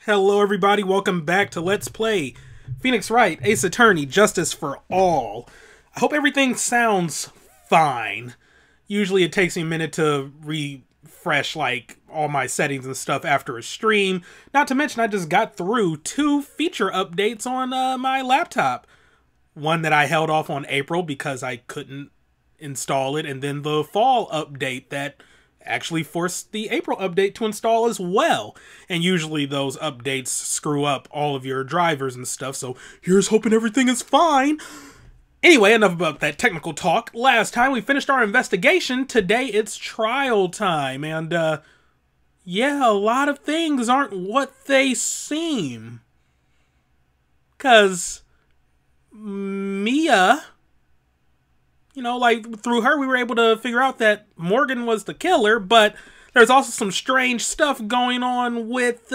Hello everybody, welcome back to Let's Play Phoenix Wright, Ace Attorney, Justice for All. I hope everything sounds fine. Usually it takes me a minute to refresh like all my settings and stuff after a stream. Not to mention I just got through 2 feature updates on my laptop. One that I held off on April because I couldn't install it, and then the fall update that actually forced the April update to install as well. And usually those updates screw up all of your drivers and stuff, so here's hoping everything is fine. Anyway, enough about that technical talk. Last time we finished our investigation, today it's trial time, and yeah, a lot of things aren't what they seem. 'Cause Mia, you know, like, through her, we were able to figure out that Morgan was the killer, but there's also some strange stuff going on with,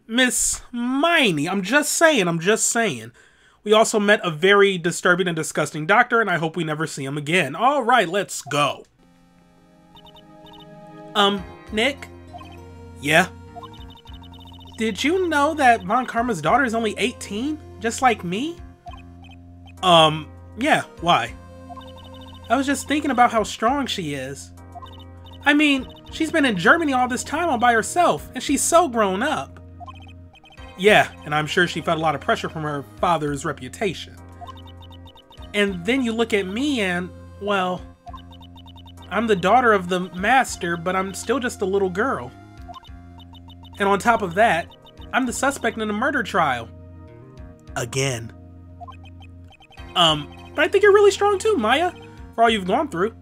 Miss Miney. I'm just saying. We also met a very disturbing and disgusting doctor, and I hope we never see him again. Alright, let's go. Nick? Yeah? Did you know that Von Karma's daughter is only 18? Just like me? Yeah, why? I was just thinking about how strong she is. I mean, she's been in Germany all this time all by herself, and she's so grown up. Yeah, and I'm sure she felt a lot of pressure from her father's reputation. And then you look at me and, well, I'm the daughter of the master, but I'm still just a little girl. And on top of that, I'm the suspect in a murder trial. Again. But I think you're really strong too, Maya, for all you've gone through.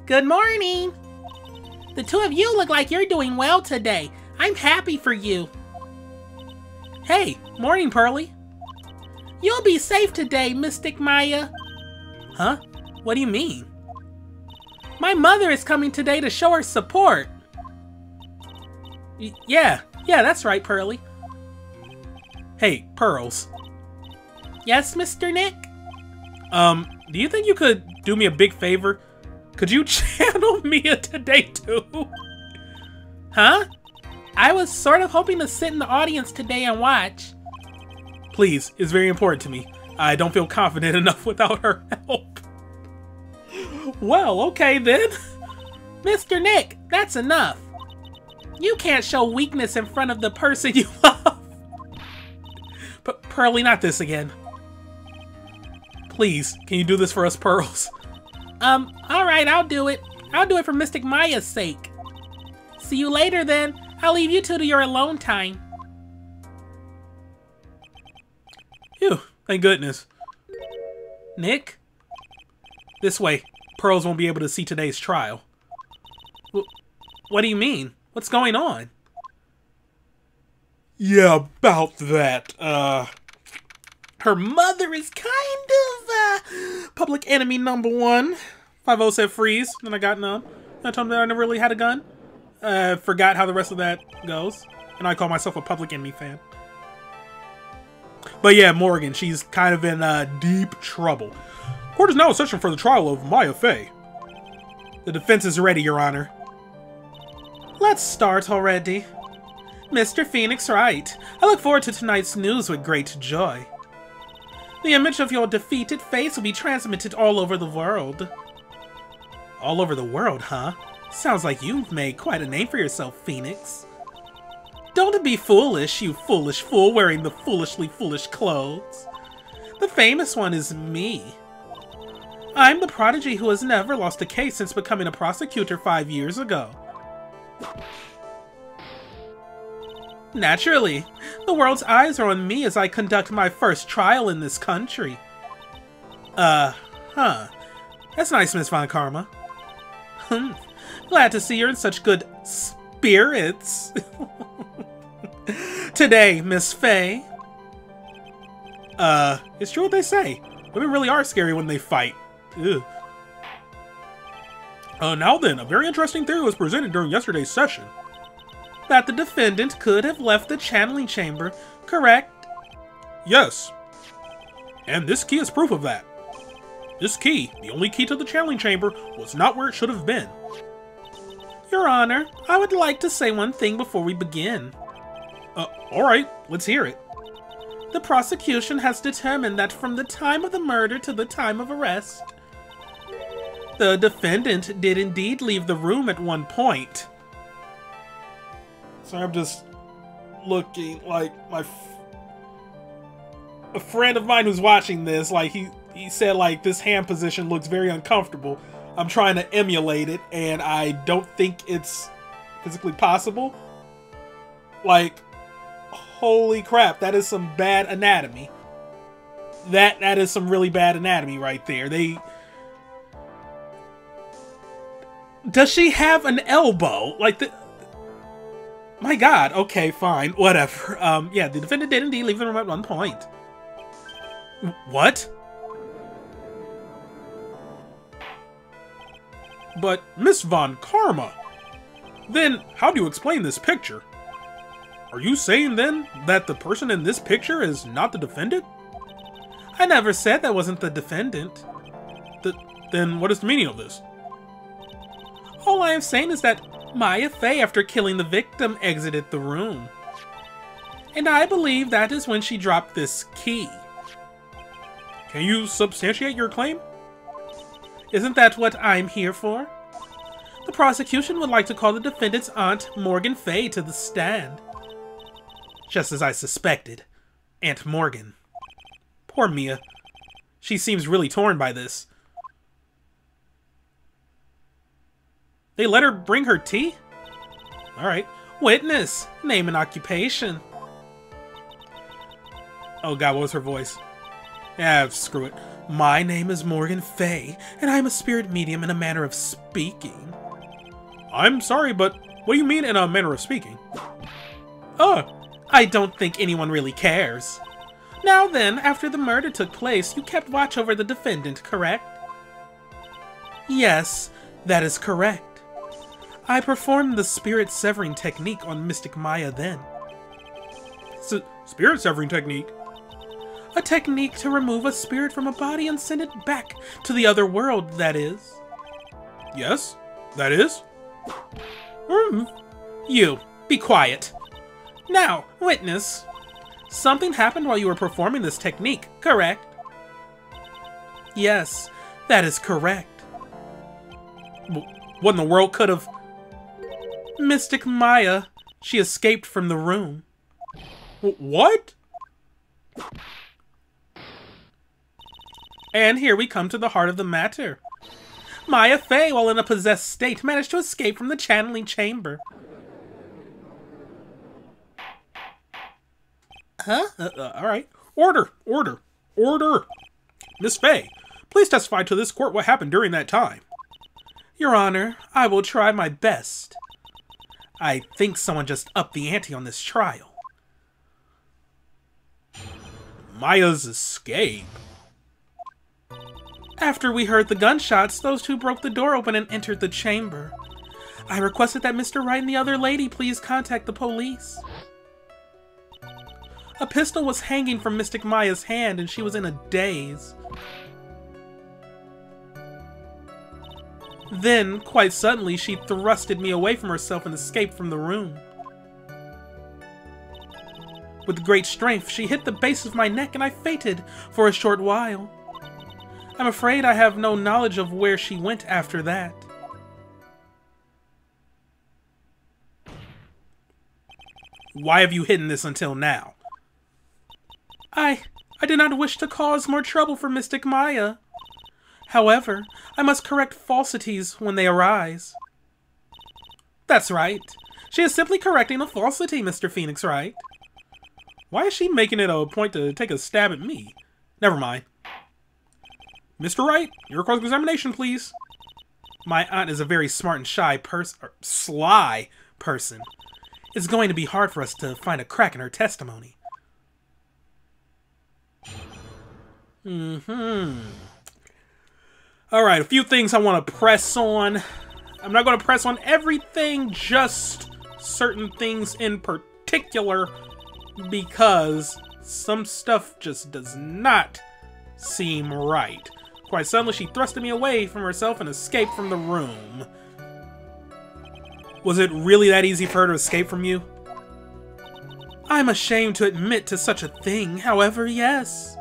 Good morning! The two of you look like you're doing well today. I'm happy for you. Hey, morning, Pearly. You'll be safe today, Mystic Maya. Huh? What do you mean? My mother is coming today to show her support. Yeah, that's right, Pearly. Hey, Pearls. Yes, Mr. Nick? Do you think you could do me a big favor? Could you channel Mia today too? Huh? I was sort of hoping to sit in the audience today and watch. Please, it's very important to me. I don't feel confident enough without her help. Well, okay then. Mr. Nick, that's enough. You can't show weakness in front of the person you love. But Pearly, not this again. Please, can you do this for us, Pearls? Alright, I'll do it. I'll do it for Mystic Maya's sake. See you later, then. I'll leave you two to your alone time. Phew, thank goodness. Nick? This way. Pearls won't be able to see today's trial. What do you mean? What's going on? Yeah, about that, her mother is kind of, public enemy #1. 5-0 said freeze, then I got numb. I told him that I never really had a gun. Forgot how the rest of that goes. And I call myself a public enemy fan. But yeah, Morgan, she's kind of in, deep trouble. Court is now in session for the trial of Maya Fey. The defense is ready, Your Honor. Let's start already. Mr. Phoenix Wright, I look forward to tonight's news with great joy. The image of your defeated face will be transmitted all over the world. All over the world, huh? Sounds like you've made quite a name for yourself, Phoenix. Don't be foolish, you foolish fool wearing the foolishly foolish clothes. The famous one is me. I'm the prodigy who has never lost a case since becoming a prosecutor 5 years ago. Naturally, the world's eyes are on me as I conduct my first trial in this country. That's nice, Miss Von Karma. Glad to see you're in such good spirits. Today, Miss Fey. It's true what they say. Women really are scary when they fight. Ugh. Now then, a very interesting theory was presented during yesterday's session. That the defendant could have left the channeling chamber, correct? Yes. And this key is proof of that. This key, the only key to the channeling chamber, was not where it should have been. Your Honor, I would like to say one thing before we begin. Alright, let's hear it. The prosecution has determined that from the time of the murder to the time of arrest, the defendant did indeed leave the room at one point. So I'm just looking like a friend of mine who's watching this, like he said like this hand position looks very uncomfortable. I'm trying to emulate it and I don't think it's physically possible. Like, holy crap, that is some bad anatomy. That is some really bad anatomy right there. Does she have an elbow? Like my god, okay, fine, whatever. Yeah, the defendant did indeed leave the room at one point. What? But, Miss Von Karma, then how do you explain this picture? Are you saying then that the person in this picture is not the defendant? I never said that wasn't the defendant. Then what is the meaning of this? All I am saying is that Maya Fey, after killing the victim, exited the room. And I believe that is when she dropped this key. Can you substantiate your claim? Isn't that what I'm here for? The prosecution would like to call the defendant's aunt, Morgan Fey, to the stand. Just as I suspected. Aunt Morgan. Poor Mia. She seems really torn by this. They let her bring her tea? Alright. Witness. Name and occupation. Oh god, what was her voice? Yeah, screw it. My name is Morgan Fey, and I'm a spirit medium in a manner of speaking. I'm sorry, but what do you mean in a manner of speaking? Oh, I don't think anyone really cares. Now then, after the murder took place, you kept watch over the defendant, correct? Yes, that is correct. I performed the spirit severing technique on Mystic Maya then. Spirit severing technique? A technique to remove a spirit from a body and send it back to the other world, that is. Yes, that is. You, be quiet. Now, witness. Something happened while you were performing this technique, correct? Yes, that is correct. What in the world could have... Mystic Maya, she escaped from the room. What? And here we come to the heart of the matter. Maya Fey, while in a possessed state, managed to escape from the channeling chamber. Huh? Alright. Order! Order! Order! Miss Fey, please testify to this court what happened during that time. Your Honor, I will try my best. I think someone just upped the ante on this trial. Maya's escape? After we heard the gunshots, those two broke the door open and entered the chamber. I requested that Mr. Wright and the other lady please contact the police. A pistol was hanging from Mystic Maya's hand and she was in a daze. Then, quite suddenly, she thrusted me away from herself and escaped from the room. With great strength, she hit the base of my neck and I fainted for a short while. I'm afraid I have no knowledge of where she went after that. Why have you hidden this until now? I did not wish to cause more trouble for Mystic Maya. However, I must correct falsities when they arise. That's right. She is simply correcting a falsity, Mr. Phoenix Wright. Why is she making it a point to take a stab at me? Never mind. Mr. Wright, your cross-examination, please. My aunt is a very smart and sly person. It's going to be hard for us to find a crack in her testimony. Alright, a few things I want to press on. I'm not going to press on everything, just certain things in particular, because some stuff just does not seem right. Quite suddenly, she thrusted me away from herself and escaped from the room. Was it really that easy for her to escape from you? I'm ashamed to admit to such a thing, however, yes.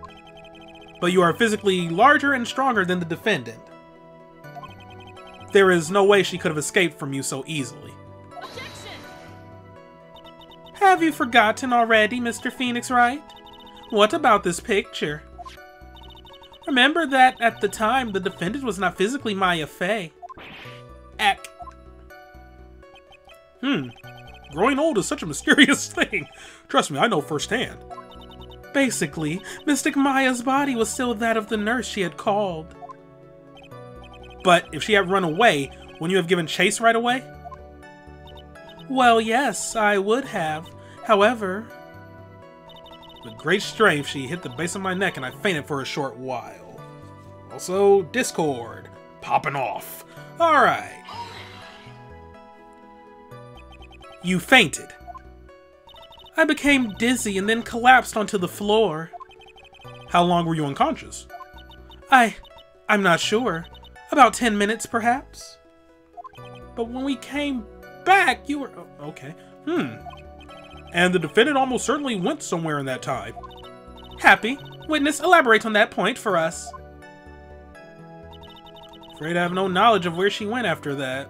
But you are physically larger and stronger than the defendant. There is no way she could have escaped from you so easily. Objection! Have you forgotten already, Mr. Phoenix Wright? What about this picture? Remember that at the time, the defendant was not physically Maya Fey. Eck. Growing old is such a mysterious thing. Trust me, I know firsthand. Basically, Mystic Maya's body was still that of the nurse she had called. But if she had run away, wouldn't you have given chase right away? Well, yes, I would have. However... With great strength, she hit the base of my neck and I fainted for a short while. Also, Discord. Popping off. Alright. You fainted. I became dizzy and then collapsed onto the floor. How long were you unconscious? I'm not sure. About 10 minutes, perhaps? But when we came back, you were... Okay. And the defendant almost certainly went somewhere in that time. Happy. Witness, elaborate on that point for us. Afraid I have no knowledge of where she went after that.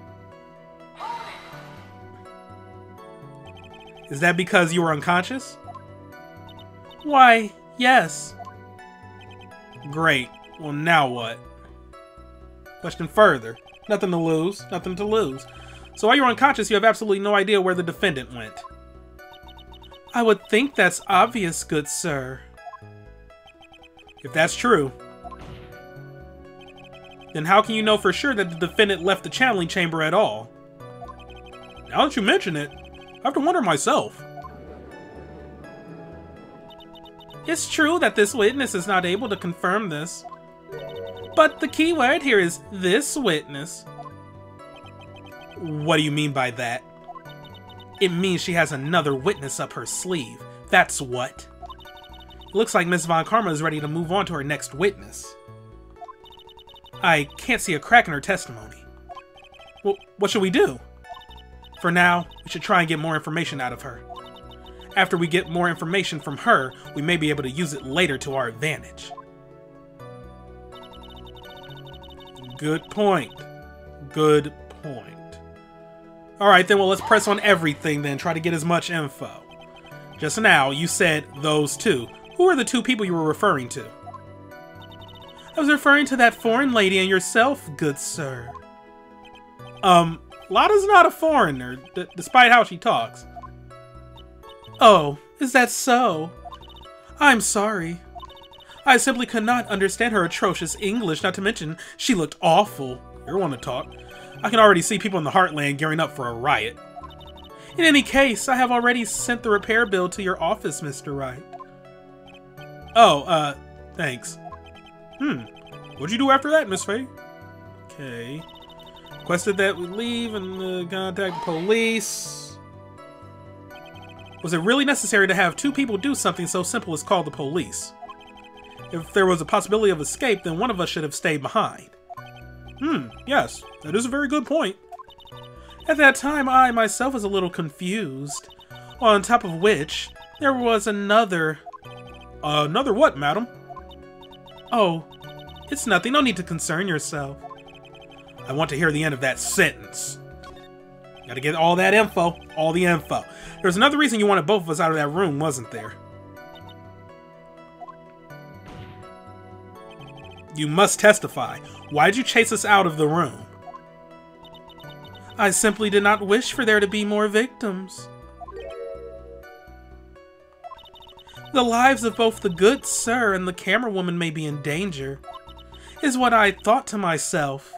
Is that because you were unconscious? Why, yes. Great. Well, now what? Question further. Nothing to lose. Nothing to lose. So while you're unconscious, you have absolutely no idea where the defendant went. I would think that's obvious, good sir. If that's true, then how can you know for sure that the defendant left the channeling chamber at all? Now that you mention it, I have to wonder myself. It's true that this witness is not able to confirm this. But the key word here is this witness. What do you mean by that? It means she has another witness up her sleeve. That's what. It looks like Miss Von Karma is ready to move on to her next witness. I can't see a crack in her testimony. Well, what should we do? For now, we should try and get more information out of her. After we get more information from her, we may be able to use it later to our advantage. Good point. Good point. Alright then, well, let's press on everything then, try to get as much info. Just now, you said those two. Who are the two people you were referring to? I was referring to that foreign lady and yourself, good sir. Lada's not a foreigner, despite how she talks. Oh, is that so? I'm sorry. I simply could not understand her atrocious English, not to mention she looked awful. You're one to talk. I can already see people in the Heartland gearing up for a riot. In any case, I have already sent the repair bill to your office, Mr. Wright. Oh, thanks. What'd you do after that, Miss Faye? Okay. Requested that we leave and contact the police. Was it really necessary to have two people do something so simple as call the police? If there was a possibility of escape, then one of us should have stayed behind. Yes, that is a very good point. At that time, I myself was a little confused. On top of which, there was another... Another what, madam? Oh, it's nothing. No need to concern yourself. I want to hear the end of that sentence. Gotta get all that info. All the info. There's another reason you wanted both of us out of that room, wasn't there? You must testify. Why did you chase us out of the room? I simply did not wish for there to be more victims. The lives of both the good sir and the camera woman may be in danger, is what I thought to myself.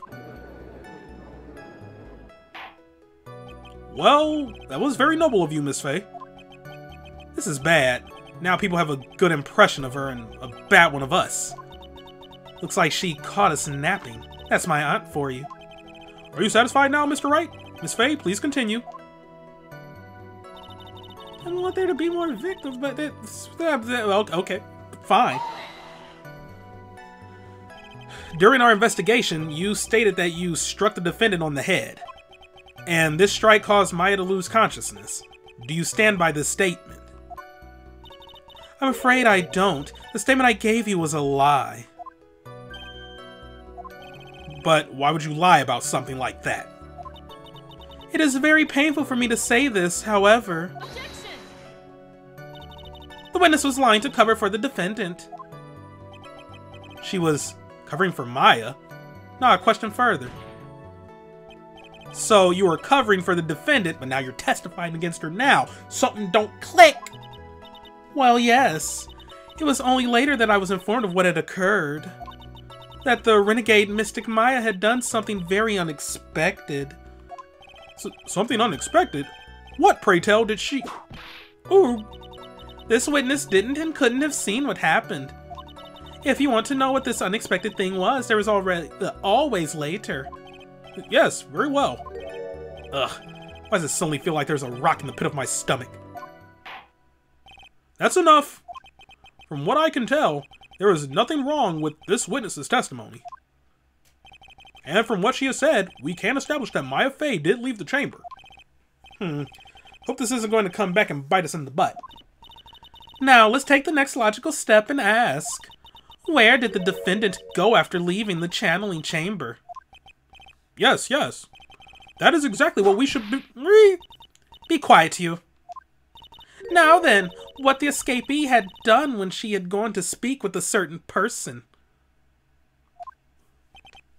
Well, that was very noble of you, Miss Faye. This is bad. Now people have a good impression of her and a bad one of us. Looks like she caught us napping. That's my aunt for you. Are you satisfied now, Mr. Wright? Miss Faye, please continue. I don't want there to be more victims, but okay, fine. During our investigation, you stated that you struck the defendant on the head, and this strike caused Maya to lose consciousness. Do you stand by this statement? I'm afraid I don't. The statement I gave you was a lie. But why would you lie about something like that? It is very painful for me to say this, however. Objection! The witness was lying to cover for the defendant. She was covering for Maya? Now a question further. So you were covering for the defendant, but now you're testifying against her now. Something don't click! Well, yes. It was only later that I was informed of what had occurred. That the renegade mystic Maya had done something very unexpected. Something unexpected? What, pray tell, did she... Ooh. This witness didn't and couldn't have seen what happened. If you want to know what this unexpected thing was, there was always later. Yes, very well. Ugh. Why does it suddenly feel like there's a rock in the pit of my stomach? That's enough. From what I can tell, there is nothing wrong with this witness's testimony. And from what she has said, we can establish that Maya Fey did leave the chamber. Hope this isn't going to come back and bite us in the butt. Now, let's take the next logical step and ask, where did the defendant go after leaving the channeling chamber? Yes. That is exactly what we should be... Be quiet, you. Now then, what the escapee had done when she had gone to speak with a certain person.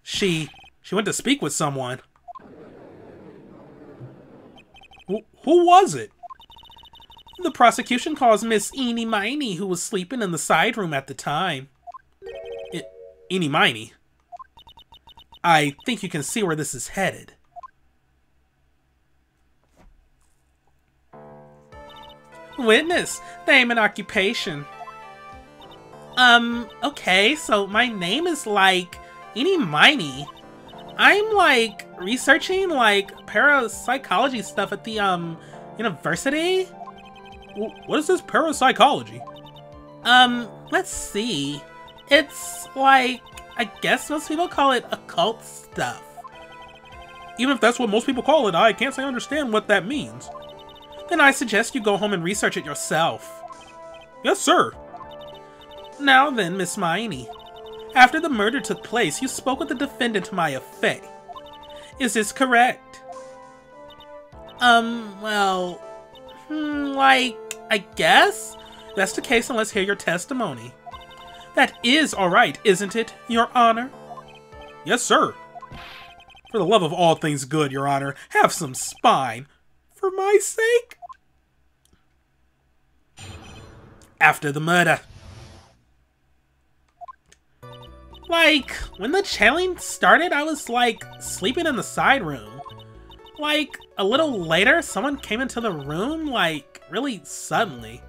She went to speak with someone. Who was it? The prosecution calls Miss Miney, who was sleeping in the side room at the time. Miney. I think you can see where this is headed. Witness, name and occupation. Okay, so my name is like Miney. I'm like researching like parapsychology stuff at the university. What is this parapsychology? Let's see. It's like, I guess most people call it occult stuff. Even if that's what most people call it, I can't say I understand what that means. Then I suggest you go home and research it yourself. Yes, sir. Now then, Miss Miney. After the murder took place, you spoke with the defendant, Maya Fey. Is this correct? Well... like, I guess? If that's the case, then let's hear your testimony. That is alright, isn't it, Your Honor? Yes, sir. For the love of all things good, Your Honor, have some spine. For my sake? After the murder. Like, when the channeling started, I was, like, sleeping in the side room. Like, a little later, someone came into the room, like, really suddenly.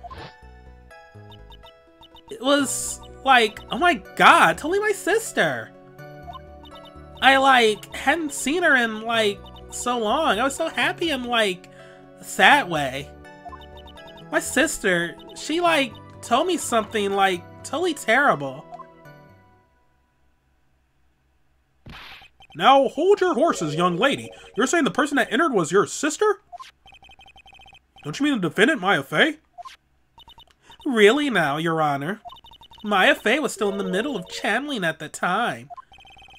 It was, like, oh my god, totally my sister! I, like, hadn't seen her in, like, so long. I was so happy in, like, a sad way. My sister, she, like, told me something, like, totally terrible. Now, hold your horses, young lady. You're saying the person that entered was your sister? Don't you mean the defendant, Maya Fey? Really now, Your Honor. Maya Fey was still in the middle of channeling at the time.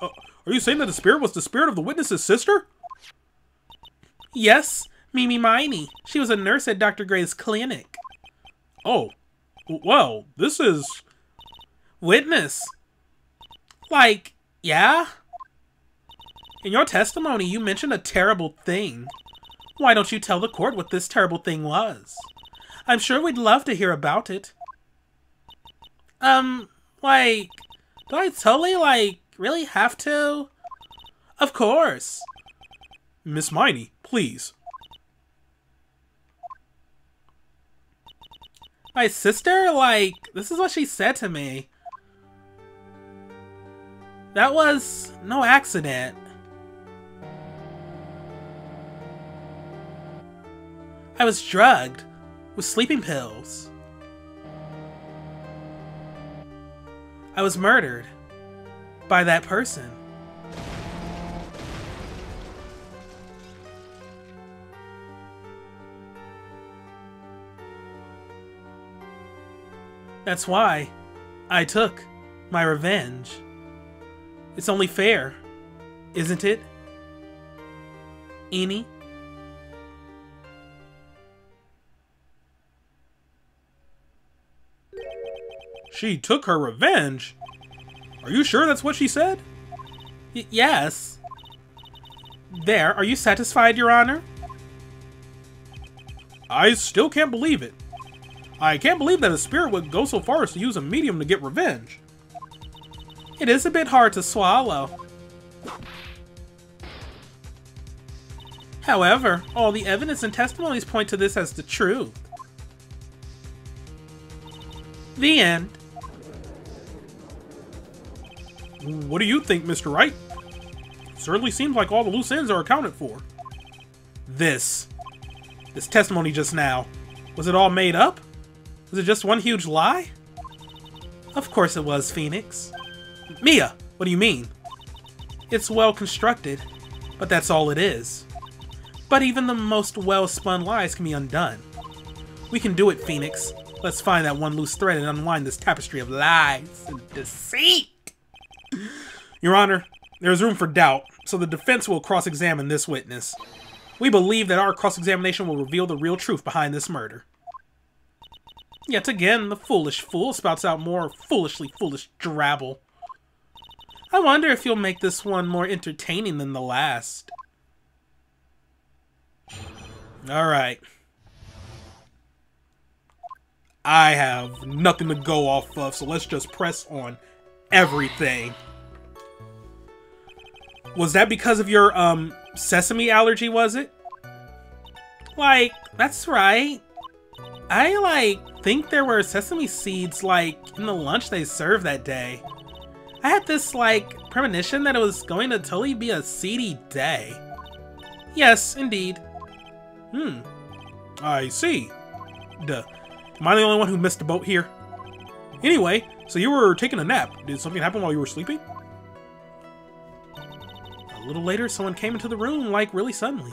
Are you saying that the spirit was the spirit of the witness's sister? Yes, Miney. She was a nurse at Dr. Gray's clinic. Oh, well, this is... Witness. Like, yeah? In your testimony, you mentioned a terrible thing. Why don't you tell the court what this terrible thing was? I'm sure we'd love to hear about it. Like, do I totally, like, really have to? Of course. Miss Miney, please. My sister, like, this is what she said to me. That was no accident. I was drugged with sleeping pills. I was murdered by that person. That's why I took my revenge. It's only fair, isn't it? Eni? She took her revenge? Are you sure that's what she said? Yes. There, are you satisfied, Your Honor? I still can't believe it. I can't believe that a spirit would go so far as to use a medium to get revenge. It is a bit hard to swallow. However, all the evidence and testimonies point to this as the truth. The end. What do you think, Mr. Wright? Certainly seems like all the loose ends are accounted for. This testimony just now, was it all made up? Was it just one huge lie? Of course it was, Phoenix. Mia, what do you mean? It's well constructed, but that's all it is. But even the most well-spun lies can be undone. We can do it, Phoenix. Let's find that one loose thread and unwind this tapestry of lies and deceit. Your Honor, there is room for doubt, so the defense will cross-examine this witness. We believe that our cross-examination will reveal the real truth behind this murder. Yet again, the foolish fool spouts out more foolishly foolish drabble. I wonder if you'll make this one more entertaining than the last. Alright. I have nothing to go off of, so let's just press on everything. Was that because of your, sesame allergy, was it? Like, that's right. I, think there were sesame seeds, in the lunch they served that day. I had this, premonition that it was going to totally be a seedy day. Yes, indeed. I see. Duh. Am I the only one who missed the boat here? Anyway, so you were taking a nap. Did something happen while you were sleeping? A little later, someone came into the room, really suddenly.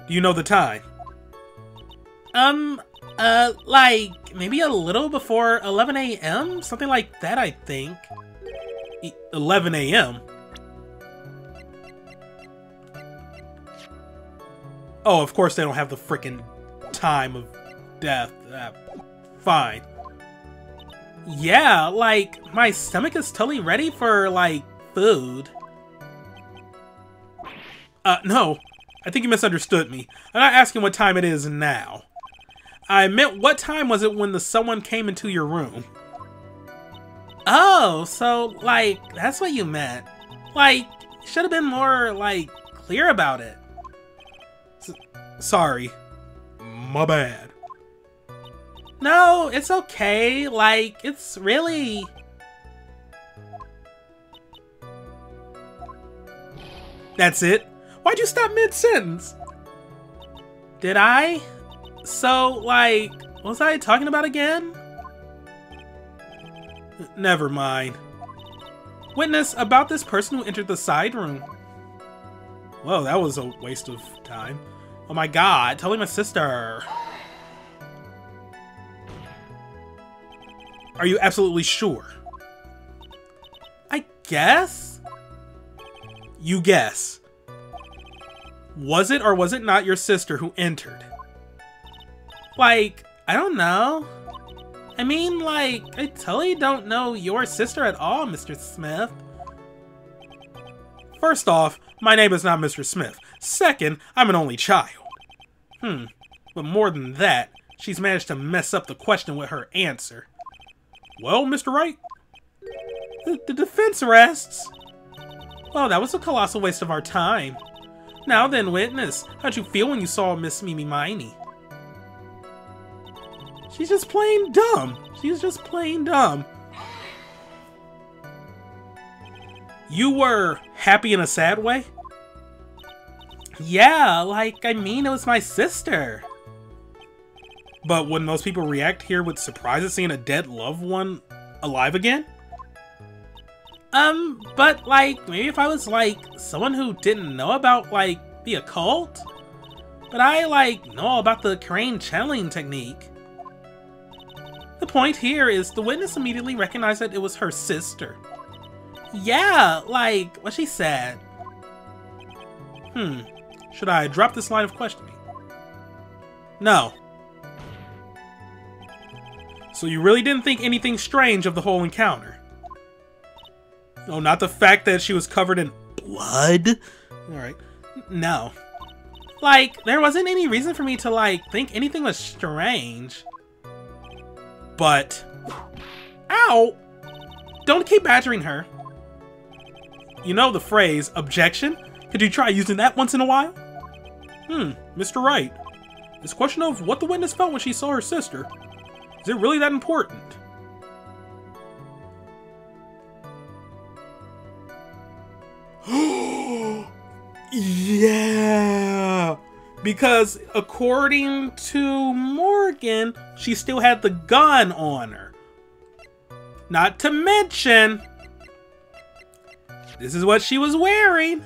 Do you know the time? Maybe a little before 11 a.m.? Something like that, I think. 11 a.m.? Oh, of course they don't have the frickin' time of death. Fine. Yeah, my stomach is totally ready for, food. No. I think you misunderstood me. I'm not asking what time it is now. I meant what time was it when someone came into your room? Oh, so, that's what you meant. You should have been more, clear about it. Sorry. My bad. No, it's okay. It's really... That's it? Why'd you stop mid-sentence? Did I? So, what was I talking about again? Never mind. Witness, about this person who entered the side room. Whoa, that was a waste of time. Oh my god, tell me my sister. Are you absolutely sure? I guess? You guess. Was it or was it not your sister who entered? I don't know. I mean, I totally don't know your sister at all, Mr. Smith. First off, my name is not Mr. Smith. Second, I'm an only child. But more than that, she's managed to mess up the question with her answer. Well, Mr. Wright? The defense rests. Well, that was a colossal waste of our time. Now then, witness, how'd you feel when you saw Miss Mimi Miney? She's just plain dumb. She's just plain dumb. You were happy in a sad way? Yeah, I mean, it was my sister. But wouldn't most people react here with surprise at seeing a dead loved one alive again? But, maybe if I was, someone who didn't know about, the occult? But I, know all about the crane channeling technique. The point here is the witness immediately recognized that it was her sister. Yeah, like what she said. Should I drop this line of questioning? No. So you really didn't think anything strange of the whole encounter? No, not the fact that she was covered in blood? Alright. No. Like, there wasn't any reason for me to, like, think anything was strange. But... Ow! Don't keep badgering her. You know the phrase, objection? Could you try using that once in a while? Mr. Wright. This question of what the witness felt when she saw her sister, is it really that important? Yeah! Because according to Morgan, she still had the gun on her. Not to mention, this is what she was wearing.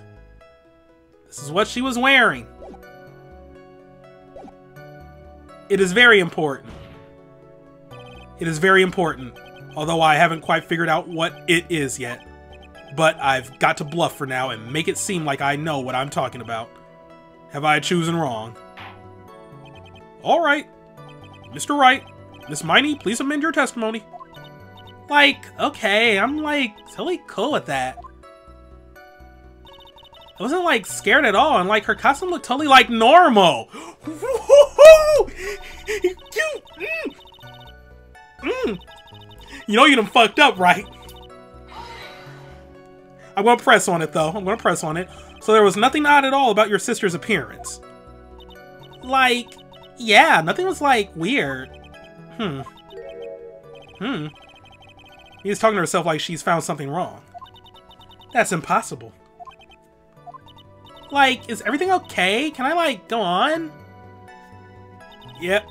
This is what she was wearing. It is very important. It is very important. Although I haven't quite figured out what it is yet. But I've got to bluff for now and make it seem like I know what I'm talking about. Have I chosen wrong? Alright. Mr. Wright, Miss Miney, please amend your testimony. Like, okay, I'm like totally cool with that. I wasn't like scared at all, and like her costume looked totally like normal. You know you done fucked up, right? I'm gonna press on it though. I'm gonna press on it. So there was nothing odd at all about your sister's appearance. Like, yeah, nothing was like weird. She's talking to herself like she's found something wrong. That's impossible. Like, is everything okay? Can I like go on? Yep.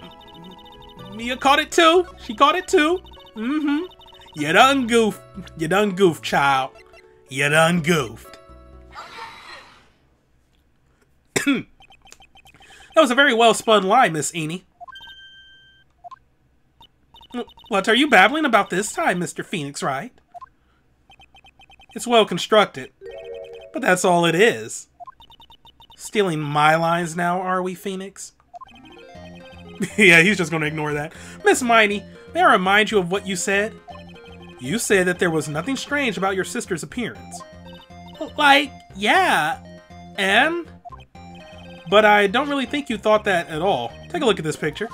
Mia caught it too. She caught it too. You done goofed. You done goofed, child. You done goofed. That was a very well-spun lie, Miss Eni. What are you babbling about this time, Mr. Phoenix Wright? It's well constructed, but that's all it is. Stealing my lines now, are we, Phoenix? Yeah, he's just gonna ignore that. Miss Miney, may I remind you of what you said? You said that there was nothing strange about your sister's appearance. Like, yeah, and? But I don't really think you thought that at all. Take a look at this picture.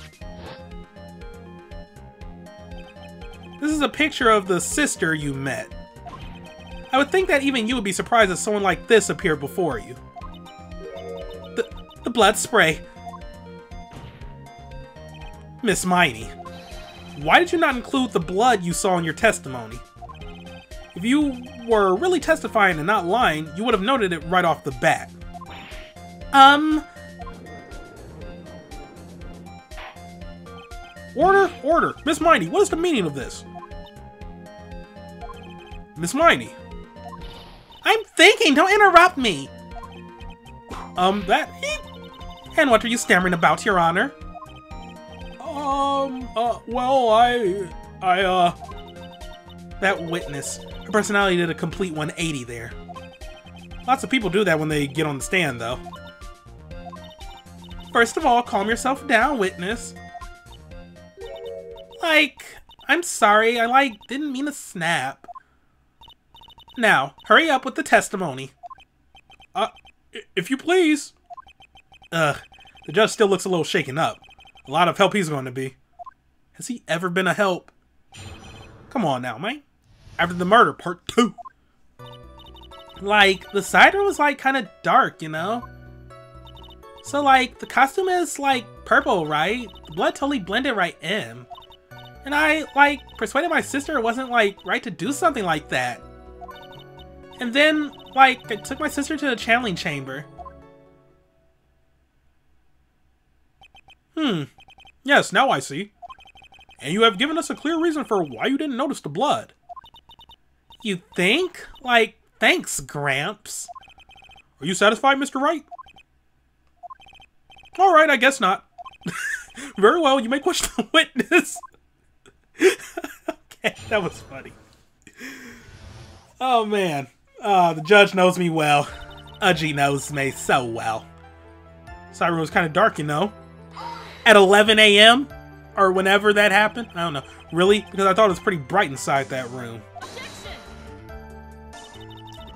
This is a picture of the sister you met. I would think that even you would be surprised if someone like this appeared before you. The blood spray. Miss Miney, why did you not include the blood you saw in your testimony? If you were really testifying and not lying, you would have noted it right off the bat. Order! Miss Miney, what is the meaning of this? Miss Miney. I'm thinking, don't interrupt me! And what are you stammering about, Your Honor? That witness. Her personality did a complete 180 there. Lots of people do that when they get on the stand, though. First of all, calm yourself down, witness. Like, I'm sorry, I, didn't mean to snap. Now, hurry up with the testimony. If you please. The judge still looks a little shaken up. A lot of help he's going to be. Has he ever been a help? Come on now, man. After the murder, part 2. Like, the cider was, kind of dark, you know? So, the costume is, purple, right? The blood totally blended right in. And I, persuaded my sister it wasn't, right to do something like that. And then, I took my sister to the channeling chamber. Yes, now I see. And you have given us a clear reason for why you didn't notice the blood. You think? Thanks, Gramps. Are you satisfied, Mr. Wright? Alright, I guess not. Very well, you may question the witness. Okay, that was funny. Oh man. The judge knows me well. Udgy knows me so well. Sorry, it was kind of dark, you know. At 11 a.m. or whenever that happened. I don't know. Really? Because I thought it was pretty bright inside that room.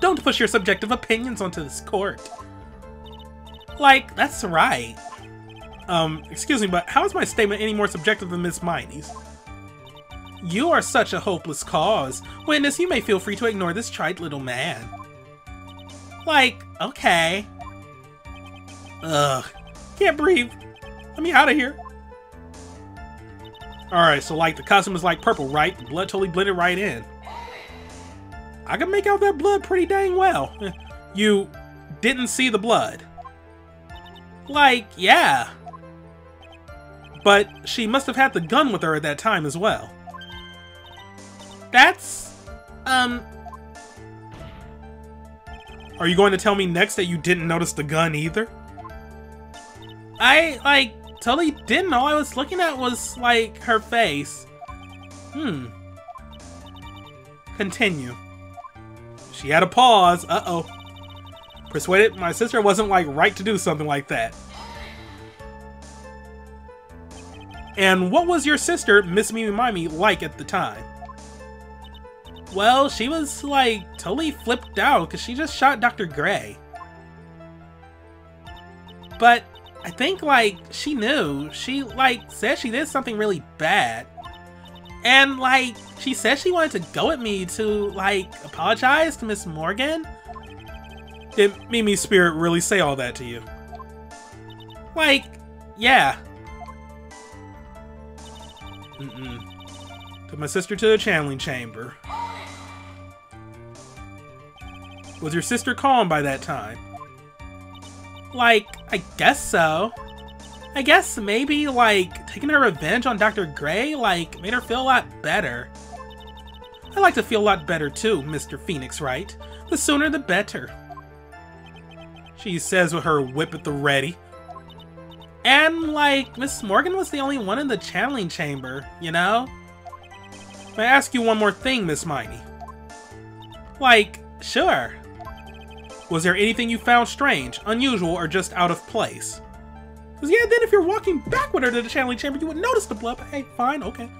Don't push your subjective opinions onto this court. Like, that's right. Excuse me, but how is my statement any more subjective than Miss Miney's? You are such a hopeless cause. Witness, you may feel free to ignore this trite little man. Like, okay. Ugh. Can't breathe. Let me out of here. Alright, so like the costume is like purple, right? The blood totally blended right in. I can make out that blood pretty dang well. You didn't see the blood. Like, yeah. But she must have had the gun with her at that time as well. That's... Are you going to tell me next that you didn't notice the gun either? I, like, totally didn't. All I was looking at was, like, her face. Continue. She had a pause. Uh-oh. Persuaded my sister wasn't, like, right to do something like that. And what was your sister, Miss Miney, like at the time? Well, she was, like, totally flipped out because she just shot Dr. Gray. But I think, like, she knew. She, like, said she did something really bad. And, like, she said she wanted to go at me to, like, apologize to Miss Morgan. Did Mimi's spirit really say all that to you? Like, yeah. Took my sister to the channeling chamber. Was your sister calm by that time? Like, I guess so. I guess maybe, like, taking her revenge on Dr. Gray, like, made her feel a lot better. I like to feel a lot better too, Mr. Phoenix Wright. The sooner the better. She says with her whip at the ready. And, like, Miss Morgan was the only one in the channeling chamber, you know? May I ask you one more thing, Miss Miney? Like, sure. Was there anything you found strange, unusual, or just out of place? Because, yeah, then if you're walking back with her to the channeling chamber, you would notice the blood, but hey, fine, okay.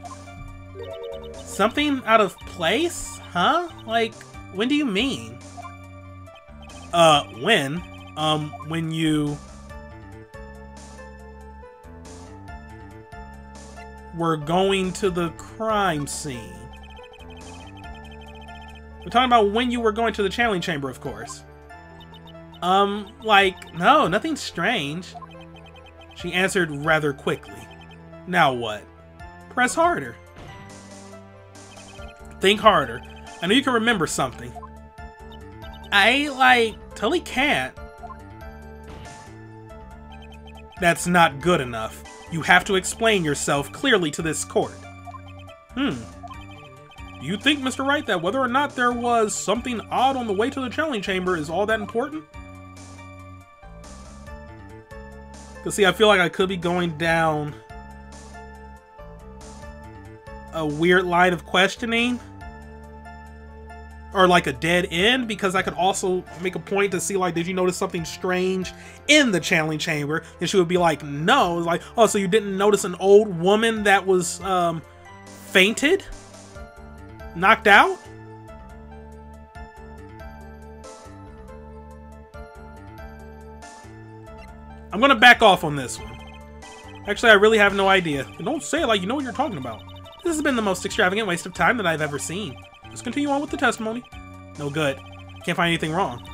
Something out of place? Huh? Like, when do you mean? When you... were going to the crime scene. We're talking about when you were going to the channeling chamber, of course. Like, no, nothing strange. She answered rather quickly. Now what? Press harder. Think harder. I know you can remember something. I, like, totally can't. That's not good enough. You have to explain yourself clearly to this court. Do you think, Mr. Wright, that whether or not there was something odd on the way to the channeling chamber is all that important? Because, see, I feel like I could be going down a weird line of questioning. Or like a dead end, because I could also make a point to see, like, did you notice something strange in the channeling chamber? And she would be like, no. Like, oh, so you didn't notice an old woman that was fainted? Knocked out? I'm gonna back off on this one. Actually, I really have no idea. And don't say it like you know what you're talking about. This has been the most extravagant waste of time that I've ever seen. Let's continue on with the testimony. No good. Can't find anything wrong.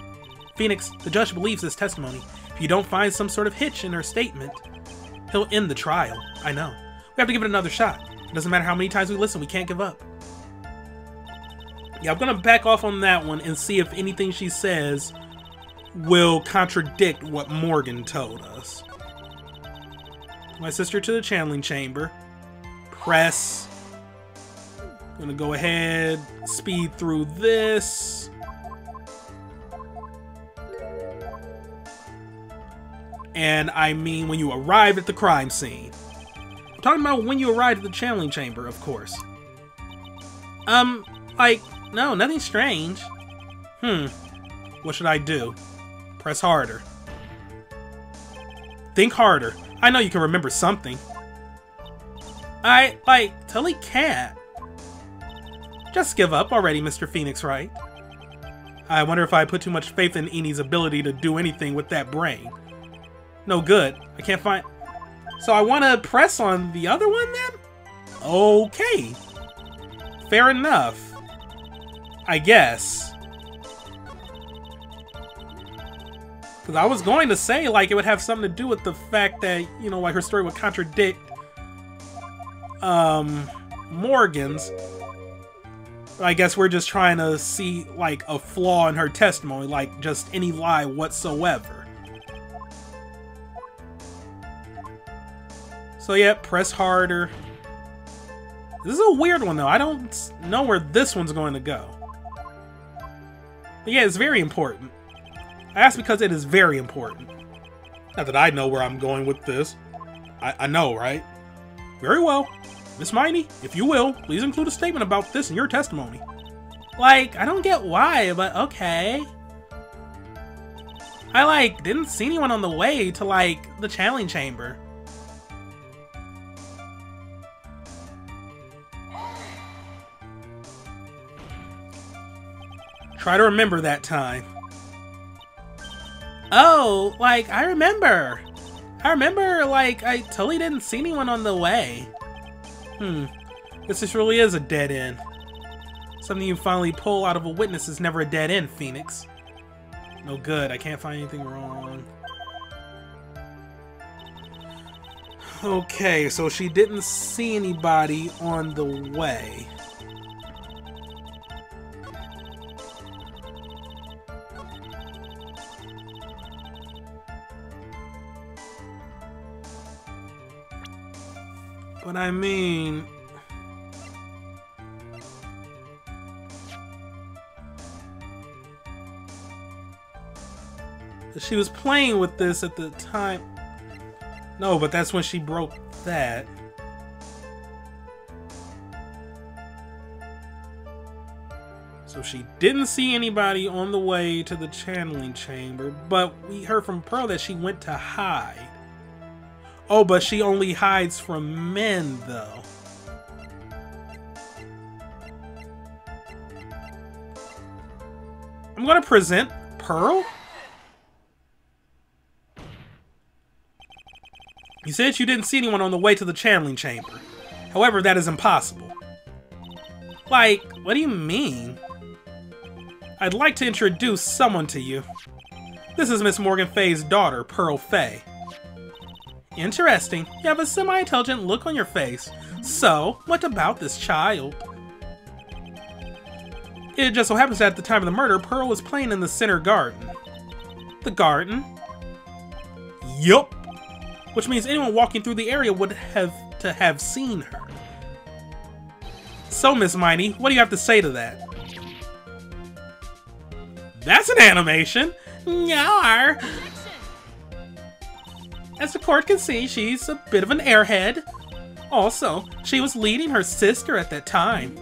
Phoenix, the judge believes this testimony. If you don't find some sort of hitch in her statement, he'll end the trial. I know. We have to give it another shot. It doesn't matter how many times we listen, we can't give up. Yeah, I'm gonna back off on that one and see if anything she says will contradict what Morgan told us. My sister to the channeling chamber. Press. I'm gonna go ahead, speed through this. And I mean when you arrive at the crime scene. I'm talking about when you arrived at the channeling chamber, of course. Like, no, nothing strange. What should I do? Press harder. Think harder. I know you can remember something. I, like, totally can't. Just give up already, Mr. Phoenix Wright. I wonder if I put too much faith in Eney's ability to do anything with that brain. No good. I can't find... So I want to press on the other one then? Okay. Fair enough. I guess. Because I was going to say, like, it would have something to do with the fact that, you know, like, her story would contradict Morgan's. But I guess we're just trying to see, like, a flaw in her testimony, like, just any lie whatsoever. So, yeah, press harder. This is a weird one, though. I don't know where this one's going to go. But yeah, it's very important. I asked because it is very important. Not that I know where I'm going with this. I know, right? Very well. Miss Miney, if you will, please include a statement about this in your testimony. Like, I don't get why, but okay. I, like, didn't see anyone on the way to, like, the channeling chamber. Try to remember that time. Oh, like, I remember. Like, I totally didn't see anyone on the way. Guess this really is a dead end. Something you finally pull out of a witness is never a dead end, Phoenix. No good, I can't find anything wrong. Okay, so she didn't see anybody on the way. But I mean... she was playing with this at the time. No, but that's when she broke that. So she didn't see anybody on the way to the channeling chamber, but we heard from Pearl that she went to hide. Oh, but she only hides from men, though. I'm gonna present Pearl? You said you didn't see anyone on the way to the channeling chamber. However, that is impossible. Like, what do you mean? I'd like to introduce someone to you. This is Miss Morgan Fay's daughter, Pearl Fay. Interesting. You have a semi-intelligent look on your face. So, what about this child? It just so happens that at the time of the murder, Pearl was playing in the center garden. The garden? Yup. Which means anyone walking through the area would have to have seen her. So, Miss Miney, what do you have to say to that? That's an animation! Nyar! As the court can see, she's a bit of an airhead. Also, she was leading her sister at that time.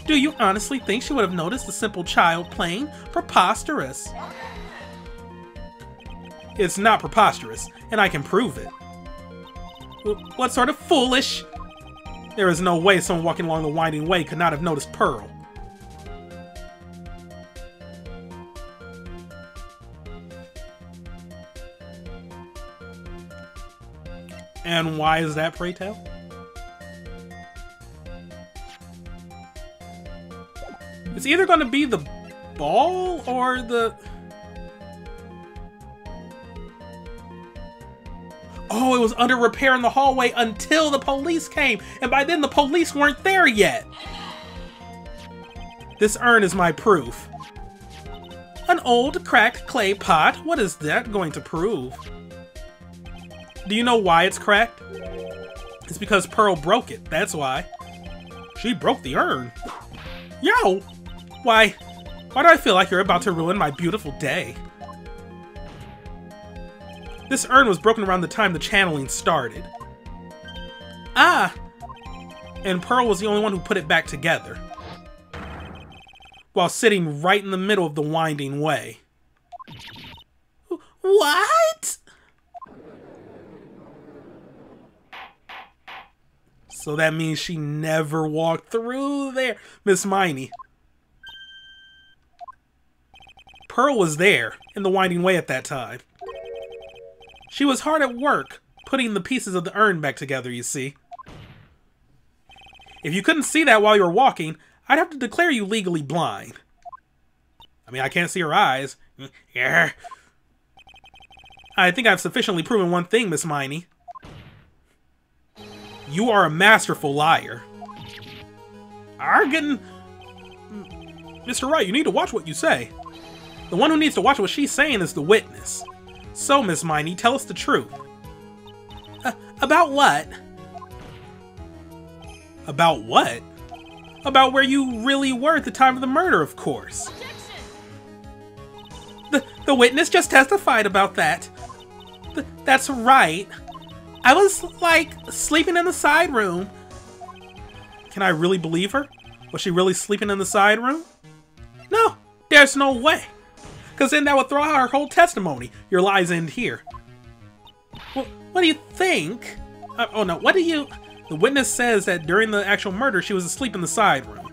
Do you honestly think she would have noticed a simple child playing? Preposterous. It's not preposterous, and I can prove it. What sort of foolish? There is no way someone walking along the winding way could not have noticed Pearl. And why is that, pray tell? It's either going to be the ball or the... Oh, it was under repair in the hallway until the police came, and by then the police weren't there yet. This urn is my proof. An old, cracked clay pot? What is that going to prove? Do you know why it's cracked? It's because Pearl broke it, that's why. She broke the urn. Yo! Why do I feel like you're about to ruin my beautiful day? This urn was broken around the time the channeling started. Ah! And Pearl was the only one who put it back together. while sitting right in the middle of the winding way. What? So that means she never walked through there. Miss Miney. Pearl was there in the winding way at that time. She was hard at work putting the pieces of the urn back together, you see. If you couldn't see that while you were walking, I'd have to declare you legally blind. I mean, I can't see her eyes. Yeah. I think I've sufficiently proven one thing, Miss Miney. You are a masterful liar. Argan... Mr. Wright, you need to watch what you say. The one who needs to watch what she's saying is the witness. So, Miss Miney, tell us the truth. About what? About what? About where you really were at the time of the murder, of course. The witness just testified about that. That's right. I was, like, sleeping in the side room. Can I really believe her? Was she really sleeping in the side room? No, there's no way. Because then that would throw out her whole testimony. Your lies end here. Well, what do you think? Oh no, what do you... The witness says that during the actual murder, she was asleep in the side room.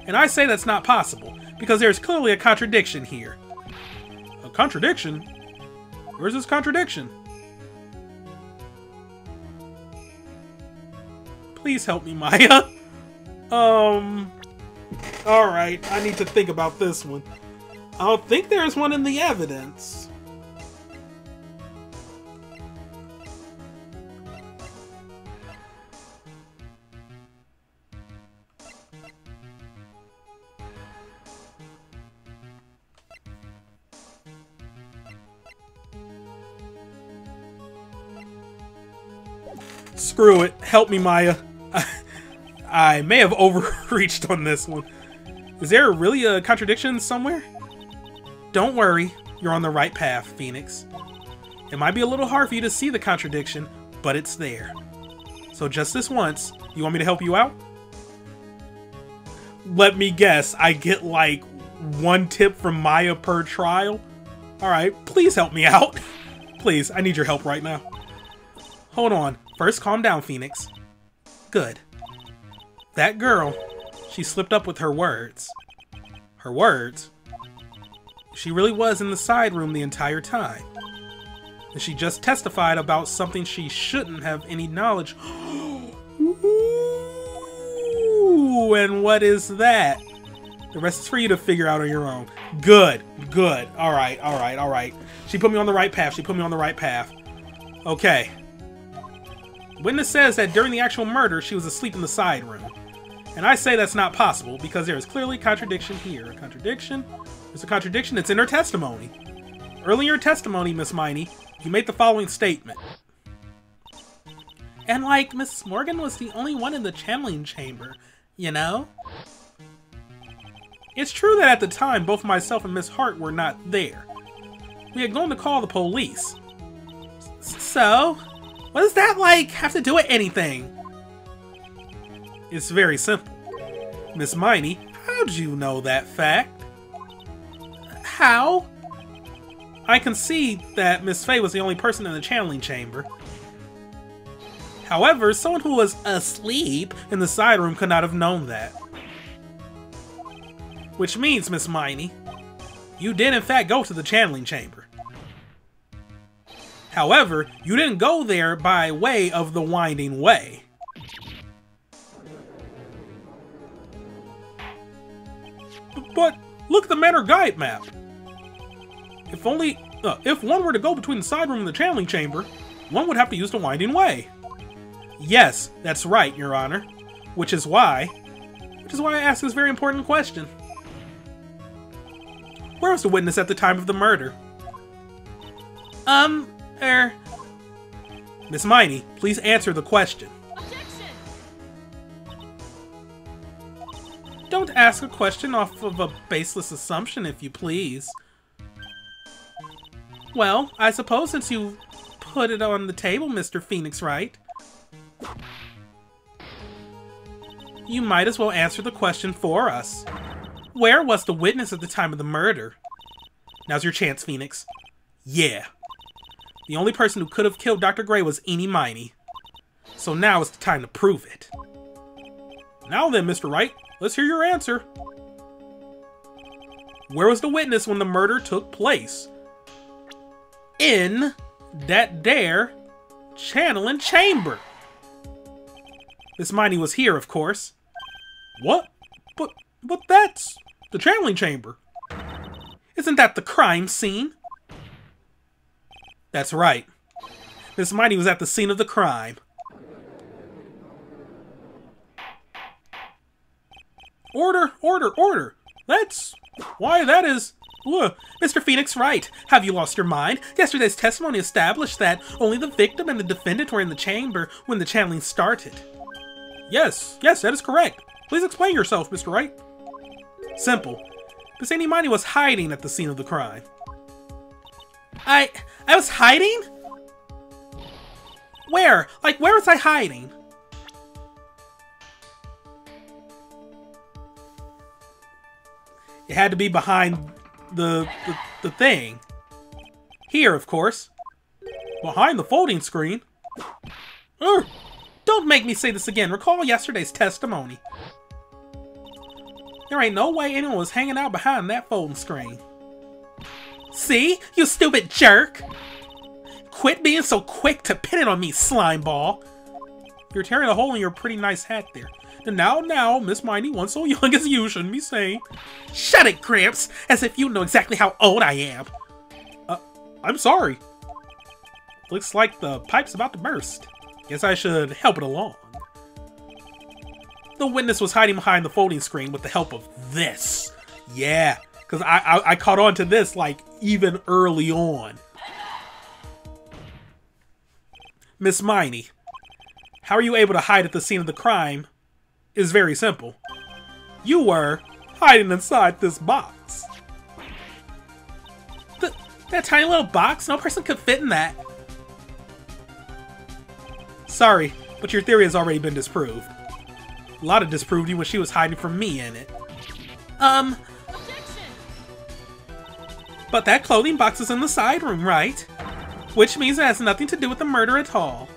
And I say that's not possible, because there's clearly a contradiction here. A contradiction? Where's this contradiction? Please help me, Maya. Alright, I need to think about this one. I don't think there's one in the evidence. Screw it. Help me, Maya. I may have overreached on this one. Is there really a contradiction somewhere? Don't worry. You're on the right path, Phoenix. It might be a little hard for you to see the contradiction, but it's there. So just this once, you want me to help you out? Let me guess. I get like 1 tip from Maya per trial? Alright, please help me out. Please, I need your help right now. Hold on. First, calm down, Phoenix. Good. That girl, she slipped up with her words. Her words? She really was in the side room the entire time. And she just testified about something she shouldn't have any knowledge. Ooh, and what is that? The rest is for you to figure out on your own. Good, good. Alright, alright, alright. She put me on the right path. She put me on the right path. Okay. Witness says that during the actual murder, she was asleep in the side room. And I say that's not possible because there is clearly contradiction here. A contradiction? There's a contradiction. It's in her testimony. Early in your testimony, Miss Miney, you made the following statement. And like, Mrs. Morgan was the only one in the channeling chamber, you know? It's true that at the time, both myself and Miss Hart were not there. We had gone to call the police. So, what does that, like, have to do with anything? It's very simple. Miss Miney, how'd you know that fact? How? I concede that Miss Fay was the only person in the channeling chamber. However, someone who was asleep in the side room could not have known that. Which means, Miss Miney, you did in fact go to the channeling chamber. However, you didn't go there by way of the winding way. But look at the Manor Guide map. If one were to go between the side room and the channeling chamber, one would have to use the winding way. Yes, that's right, Your Honor. Which is why I asked this very important question. Where was the witness at the time of the murder? Miss Miney, please answer the question. Objection! Don't ask a question off of a baseless assumption, if you please. Well, I suppose since you put it on the table, Mr. Phoenix Wright, you might as well answer the question for us. where was the witness at the time of the murder? Now's your chance, Phoenix. Yeah. The only person who could have killed Dr. Gray was Miney. So now it's the time to prove it. Now then, Mr. Wright, let's hear your answer. Where was the witness when the murder took place? In that there channeling chamber. Miss Miney was here, of course. What? But that's the channeling chamber. Isn't that the crime scene? That's right. Miss Miney was at the scene of the crime. Order, order, order. That's why that is... Mr. Phoenix Wright, have you lost your mind? Yesterday's testimony established that only the victim and the defendant were in the chamber when the channeling started. Yes, that is correct. Please explain yourself, Mr. Wright. Simple. Miss Miney was hiding at the scene of the crime. I was hiding? Where? Like, where was I hiding? It had to be behind the thing. Here, of course. Behind the folding screen. Don't make me say this again. Recall yesterday's testimony. There ain't no way anyone was hanging out behind that folding screen. See? You stupid jerk! Quit being so quick to pin it on me, slime ball. You're tearing a hole in your pretty nice hat there. And now, Miss Miney, one so young as you, shouldn't be saying. Shut it, Gramps! As if you know exactly how old I am. I'm sorry. Looks like the pipe's about to burst. Guess I should help it along. The witness was hiding behind the folding screen with the help of this. Yeah, because I caught on to this, like, even early on. Miss Miney, how are you able to hide at the scene of the crime is very simple. You were hiding inside this box. That tiny little box? No person could fit in that. Sorry, but your theory has already been disproved. Lotta disproved you when she was hiding from me in it. Objection! But that clothing box is in the side room, right? Which means it has nothing to do with the murder at all.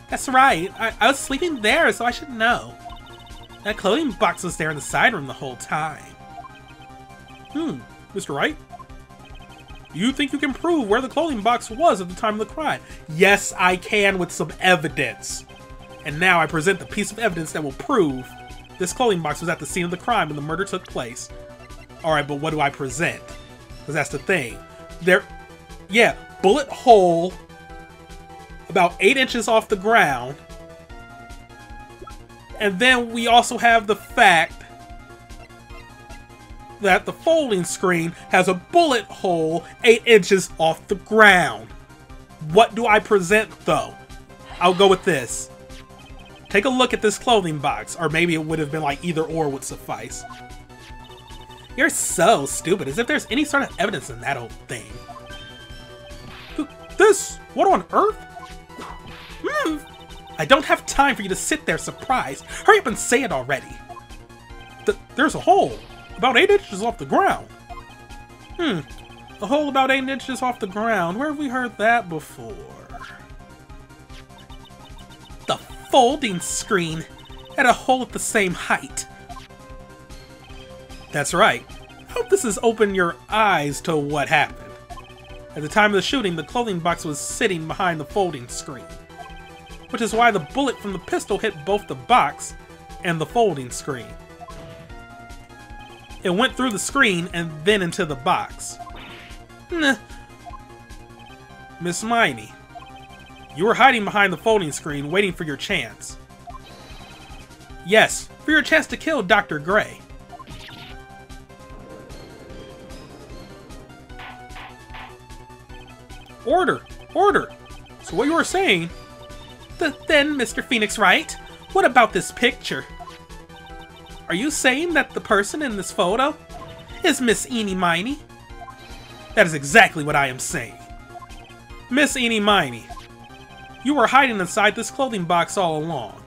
That's right. I was sleeping there, so I should know. That clothing box was there in the side room the whole time. Mr. Wright? You think you can prove where the clothing box was at the time of the crime? Yes, I can with some evidence. And now I present the piece of evidence that will prove this clothing box was at the scene of the crime when the murder took place. Alright, but what do I present? Because that's the thing. Yeah, bullet hole about 8 inches off the ground. And then we also have the fact that the folding screen has a bullet hole 8 inches off the ground. What do I present, though? I'll go with this. Take a look at this clothing box, or maybe it would have been like either or would suffice. You're so stupid, as if there's any sort of evidence in that old thing. This? What on earth? I don't have time for you to sit there surprised. Hurry up and say it already. There's a hole about 8 inches off the ground. A hole about 8 inches off the ground. Where have we heard that before? The folding screen had a hole at the same height. That's right. I hope this has opened your eyes to what happened. At the time of the shooting, the clothing box was sitting behind the folding screen, which is why the bullet from the pistol hit both the box and the folding screen. It went through the screen and then into the box. Miss Miney, you were hiding behind the folding screen waiting for your chance. Yes, for your chance to kill Dr. Gray. Order! Order! So what you were saying... Then, Mr. Phoenix Wright, what about this picture? Are you saying that the person in this photo is Miss Miney? That is exactly what I am saying. Miss Miney, you were hiding inside this clothing box all along.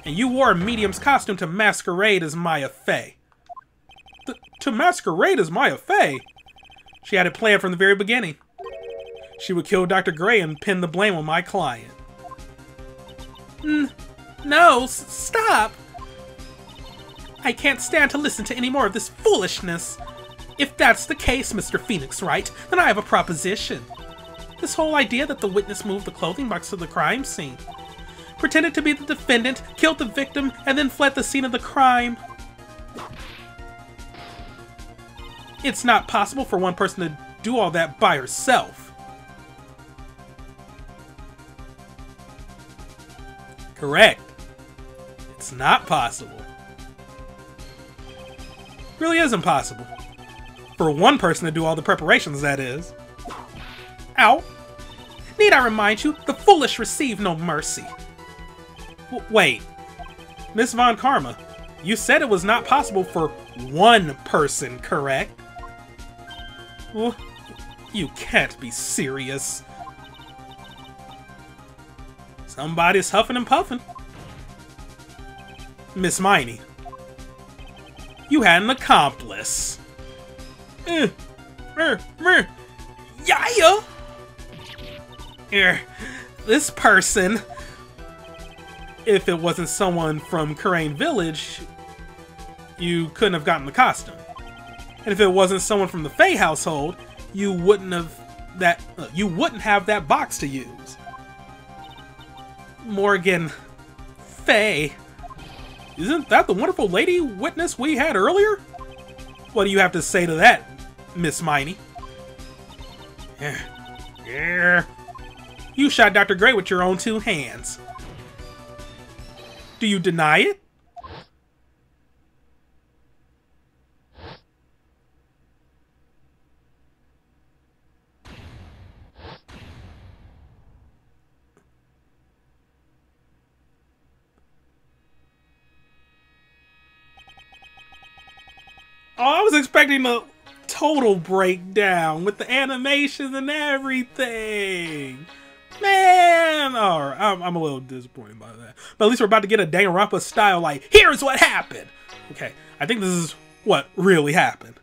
And you wore a medium's costume to masquerade as Maya Fey. To masquerade as Maya Fey? She had it planned from the very beginning. She would kill Dr. Gray and pin the blame on my client. No, stop! I can't stand to listen to any more of this foolishness. If that's the case, Mr. Phoenix Wright, then I have a proposition. This whole idea that the witness moved the clothing box to the crime scene, pretended to be the defendant, killed the victim, and then fled the scene of the crime. It's not possible for one person to do all that by herself. Correct. It's not possible. It really isn't possible. For one person to do all the preparations, that is. Ow! Need I remind you, the foolish receive no mercy. Wait. Miss Von Karma, you said it was not possible for one person, correct? Well, you can't be serious. Somebody's huffing and puffing. Miss Miney, you had an accomplice. Yeah! This person, if it wasn't someone from Karain Village, you couldn't have gotten the costume. And if it wasn't someone from the Fae household, you wouldn't have that box to use. Morgan Fae. Isn't that the wonderful lady witness we had earlier? What do you have to say to that, Miss Miney? You shot Dr. Gray with your own two hands. Do you deny it? Oh, I was expecting a total breakdown with the animations and everything. Man, alright, I'm a little disappointed by that. But at least we're about to get a Danganronpa style, like, here's what happened! Okay, I think this is what really happened.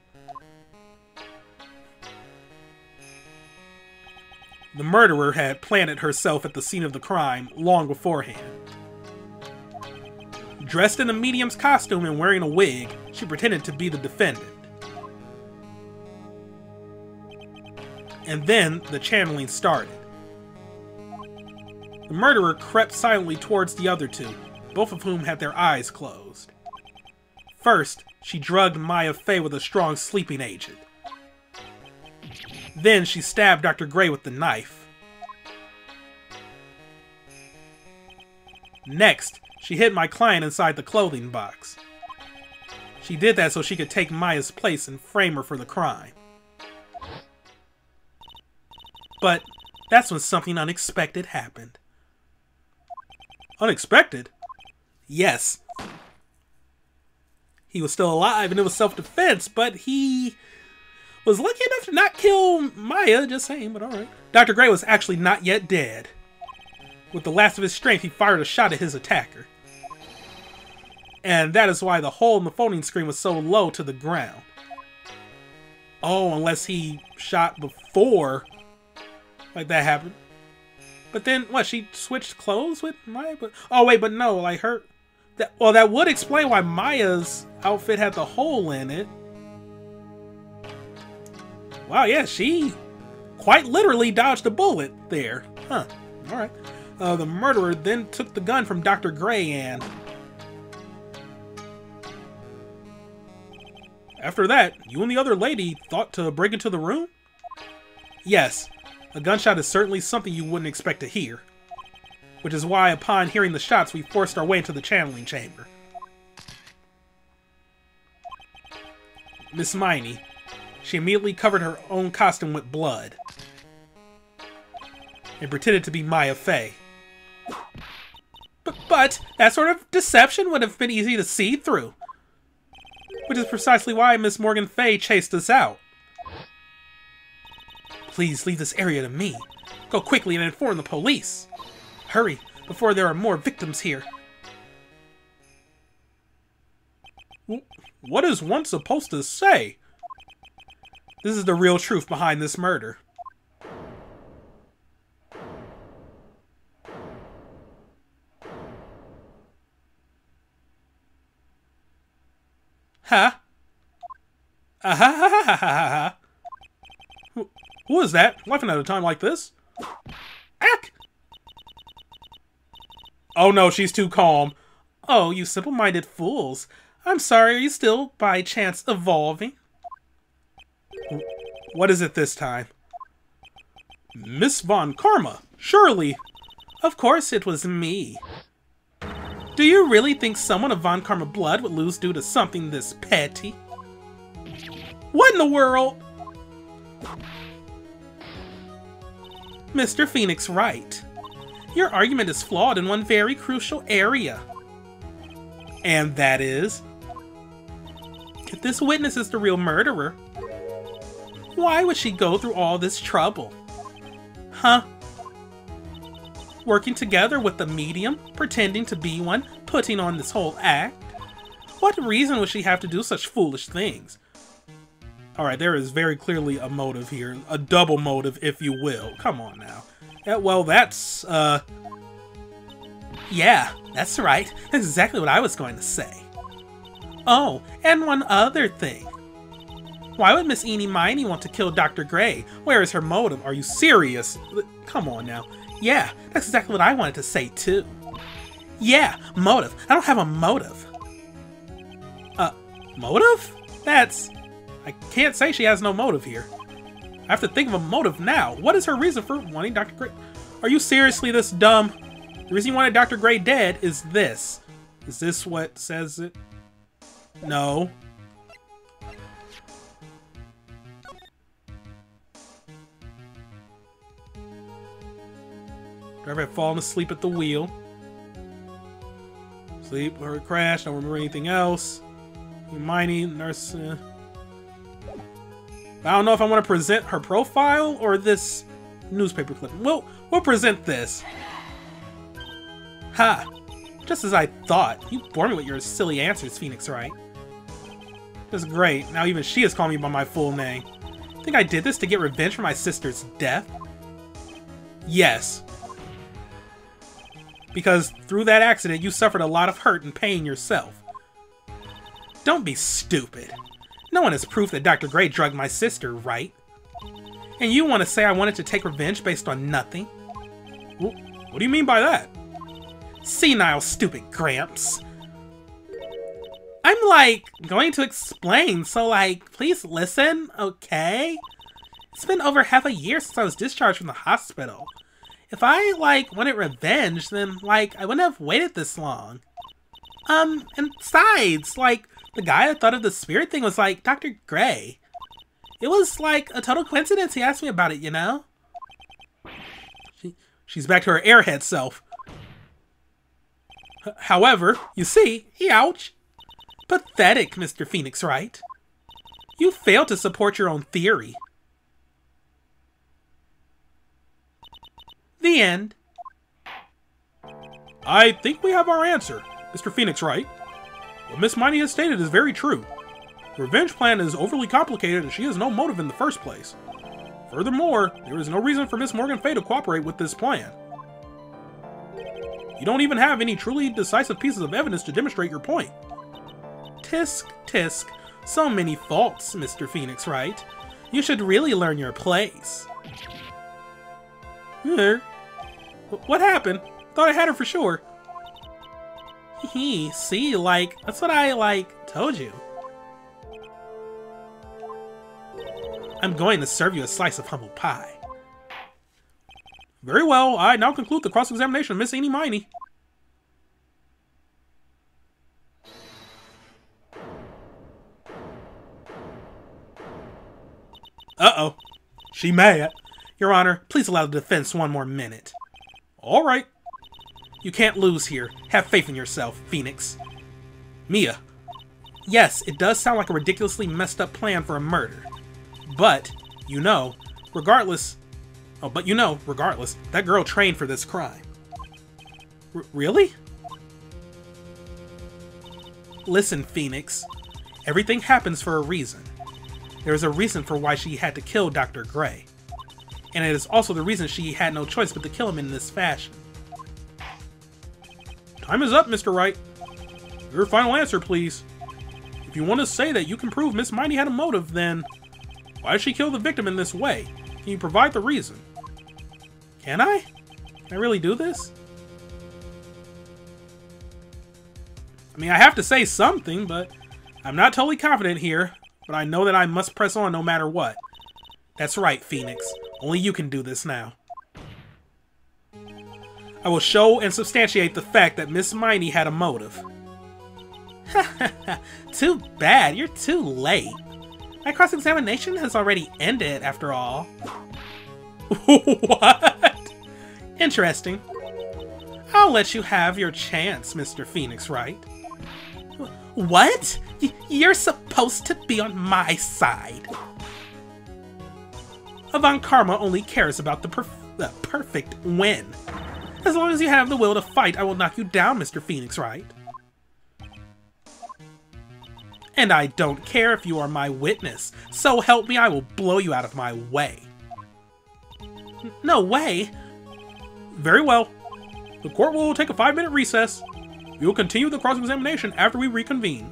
The murderer had planted herself at the scene of the crime long beforehand. Dressed in a medium's costume and wearing a wig, she pretended to be the defendant. And then the channeling started. The murderer crept silently towards the other two, both of whom had their eyes closed. First, she drugged Maya Fey with a strong sleeping agent. Then she stabbed Dr. Gray with the knife. Next, she hid my client inside the clothing box. She did that so she could take Maya's place and frame her for the crime. But that's when something unexpected happened. Unexpected? Yes. He was still alive and it was self-defense, but he was lucky enough to not kill Maya, just saying, but alright. Dr. Gray was actually not yet dead. With the last of his strength, he fired a shot at his attacker. And that is why the hole in the phone screen was so low to the ground. Oh, unless he shot before, like, that happened. But then, what, she switched clothes with Maya? Oh, wait, but no, like, well, that would explain why Maya's outfit had the hole in it. Wow, yeah, she quite literally dodged a bullet there. Huh, alright. The murderer then took the gun from Dr. Gray and... After that, you and the other lady thought to break into the room? Yes, a gunshot is certainly something you wouldn't expect to hear. Which is why, upon hearing the shots, we forced our way into the channeling chamber. Miss Miney, she immediately covered her own costume with blood. And pretended to be Maya Fey. But that sort of deception would have been easy to see through. Which is precisely why Miss Morgan Fey chased us out. Please leave this area to me. Go quickly and inform the police. Hurry, before there are more victims here. What is one supposed to say? This is the real truth behind this murder. Huh? Who is that? Laughing at a time like this? Ack! Oh no, she's too calm. Oh, you simple-minded fools. I'm sorry, are you still, by chance, evolving? What is it this time? Miss Von Karma, surely. Of course it was me. Do you really think someone of Von Karma blood would lose due to something this petty? What in the world? Mr. Phoenix Wright, your argument is flawed in one very crucial area. And that is? If this witness is the real murderer, why would she go through all this trouble? Huh? Working together with the medium, pretending to be one, putting on this whole act? What reason would she have to do such foolish things? Alright, there is very clearly a motive here. A double motive, if you will. Come on now. Yeah, well, that's, yeah, that's right. That's exactly what I was going to say. Oh, and one other thing. Why would Miss Miney want to kill Dr. Gray? Where is her motive? Are you serious? Come on now. Yeah, that's exactly what I wanted to say too. Yeah, motive. I don't have a motive. Motive? That's... I can't say she has no motive here. I have to think of a motive now. What is her reason for wanting Dr. Gray? Are you seriously this dumb? The reason you wanted Dr. Gray dead is this. Is this what says it? No. Driver had fallen asleep at the wheel. Sleep or crash. Don't remember anything else. Miney, nurse. I don't know if I want to present her profile or this newspaper clip. We'll present this. Ha! Just as I thought. You bore me with your silly answers, Phoenix Wright. That's great. Now even she is calling me by my full name. Think I did this to get revenge for my sister's death? Yes. Because through that accident, you suffered a lot of hurt and pain yourself. Don't be stupid. No one has proof that Dr. Gray drugged my sister, right? And you want to say I wanted to take revenge based on nothing? What do you mean by that? Senile, stupid Gramps. I'm, like, going to explain, so, like, please listen, okay? It's been over half a year since I was discharged from the hospital. If I, like, wanted revenge, then, like, I wouldn't have waited this long. And besides, like, the guy that thought of the spirit thing was, like, Dr. Gray. It was, like, a total coincidence he asked me about it, you know? She's back to her airhead self. However, you see, ouch. Pathetic, Mr. Phoenix Wright. You failed to support your own theory. The end. I think we have our answer, Mr. Phoenix Wright. What Miss Miney has stated is very true. The revenge plan is overly complicated and she has no motive in the first place. Furthermore, there is no reason for Miss Morgan Fay to cooperate with this plan. You don't even have any truly decisive pieces of evidence to demonstrate your point. Tisk, tisk. So many faults, Mr. Phoenix Wright. You should really learn your place. What happened? Thought I had her for sure. See, like, that's what I, like, told you. I'm going to serve you a slice of humble pie. Very well, I now conclude the cross-examination of Miss Miney. Uh-oh. She mad. Your Honor, please allow the defense one more minute. All right. You can't lose here. Have faith in yourself, Phoenix. Mia. Yes, it does sound like a ridiculously messed up plan for a murder. But, regardless, that girl trained for this crime. Really? Listen, Phoenix. Everything happens for a reason. There is a reason for why she had to kill Dr. Gray. And it is also the reason she had no choice but to kill him in this fashion. Time is up, Mr. Wright. Your final answer, please. If you want to say that you can prove Miss Miney had a motive, then why did she kill the victim in this way? Can you provide the reason? Can I? Can I really do this? I mean, I have to say something, but I'm not totally confident here. But I know that I must press on no matter what. That's right, Phoenix. Only you can do this now. I will show and substantiate the fact that Miss Miney had a motive. Too bad, you're too late. My cross-examination has already ended, after all. What? Interesting. I'll let you have your chance, Mr. Phoenix Wright. What? You're supposed to be on my side. Avant Karma only cares about the perfect win. As long as you have the will to fight, I will knock you down, Mr. Phoenix Wright. And I don't care if you are my witness. So help me, I will blow you out of my way. No way. Very well. The court will take a 5-minute recess. We will continue the cross-examination after we reconvene.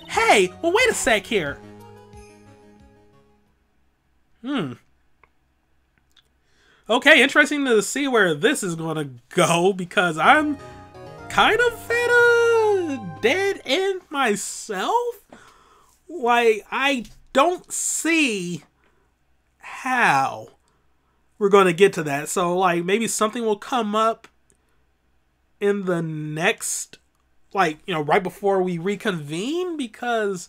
Hey, well, wait a sec here. Okay, interesting to see where this is gonna go, because I'm kind of at a dead end myself. Like, I don't see how we're gonna get to that. So, like, maybe something will come up in the next, like, you know, right before we reconvene, because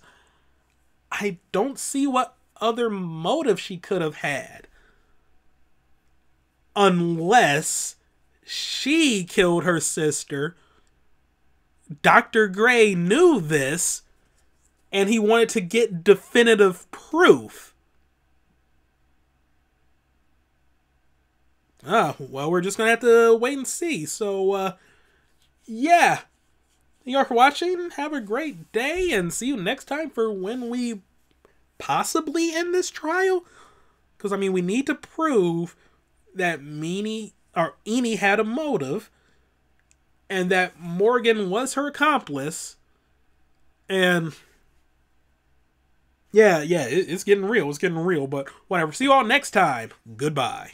I don't see what other motive she could have had. Unless she killed her sister. Dr. Gray knew this, and he wanted to get definitive proof. Well, we're just gonna have to wait and see. So, yeah. Thank you all for watching. Have a great day, and see you next time for when we possibly end this trial. Because, I mean, we need to prove that Miney or Eni had a motive, and that Morgan was her accomplice. And yeah, it's getting real. It's getting real. But whatever. See you all next time. Goodbye.